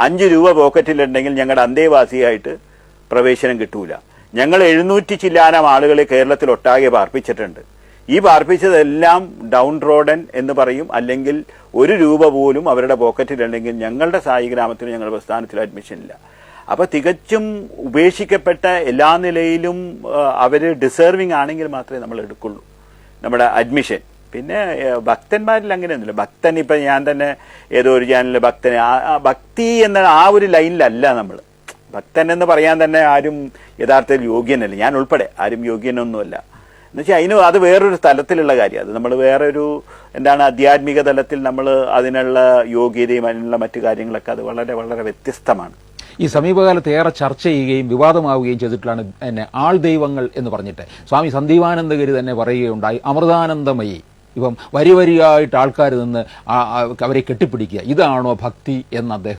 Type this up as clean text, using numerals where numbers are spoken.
5 രൂപ പോക്കറ്റിലുണ്ടെങ്കിൽ ഞങ്ങളുടെ അന്തേവാസിയായിട്ട് പ്രവേശനം കിട്ടൂല. ഞങ്ങൾ 700 ചില്ലാനം ആളുകളെ കേരളത്തിൽ ഒട്ടാകെ പാർപ്പിച്ചിട്ടുണ്ട്. ഈ പാർപ്പിച്ചതെല്ലാം ഡൗൺ റോഡൻ എന്ന് പറയും, അല്ലെങ്കിൽ 1 രൂപ പോലും അവരുടെ പോക്കറ്റിലുണ്ടെങ്കിൽ ഞങ്ങളുടെ സായി ഗ്രാമത്തിൽ ഞങ്ങളുടെ പ്രസ്ഥാനത്തിൽ അഡ്മിഷൻ ഇല്ല. അപ്പൊ തികച്ചും ഉപേക്ഷിക്കപ്പെട്ട എല്ലാ നിലയിലും അവര് ഡിസേർവിംഗ് ആണെങ്കിൽ മാത്രമേ നമ്മൾ എടുക്കുള്ളൂ നമ്മുടെ അഡ്മിഷൻ. പിന്നെ ഭക്തന്മാരിൽ അങ്ങനെയൊന്നുമില്ല. ഭക്തൻ ഇപ്പൊ ഞാൻ തന്നെ ഏതോ ഒരു ചാനലിൽ ഭക്തനെ ഭക്തി എന്ന ആ ഒരു ലൈനിലല്ല നമ്മൾ. ഭക്തൻ എന്ന് പറയാൻ തന്നെ ആരും യഥാർത്ഥത്തിൽ യോഗ്യനല്ല, ഞാൻ ഉൾപ്പെടെ ആരും യോഗ്യനൊന്നുമല്ല. എന്നുവെച്ചാൽ അത് വേറൊരു തലത്തിലുള്ള കാര്യം. അത് നമ്മൾ വേറൊരു ആധ്യാത്മിക തലത്തിൽ നമ്മൾ അതിനുള്ള യോഗ്യതയും അതിനുള്ള മറ്റു കാര്യങ്ങളൊക്കെ അത് വളരെ വളരെ വ്യത്യസ്തമാണ്. ഈ സമീപകാലത്ത് ഏറെ ചർച്ച ചെയ്യുകയും വിവാദമാവുകയും ചെയ്തിട്ടുള്ളതാണ് ആൾ ദൈവങ്ങൾ എന്ന് പറഞ്ഞിട്ട് സ്വാമി സന്ദീപാനന്ദഗിരി തന്നെ പറയുകയുണ്ടായി, അമൃതാനന്ദമയി. ഇപ്പം വരി വരിയായിട്ട് ആൾക്കാർ നിന്ന് അവരെ കെട്ടിപ്പിടിക്കുക, ഇതാണോ ഭക്തി എന്ന് അദ്ദേഹം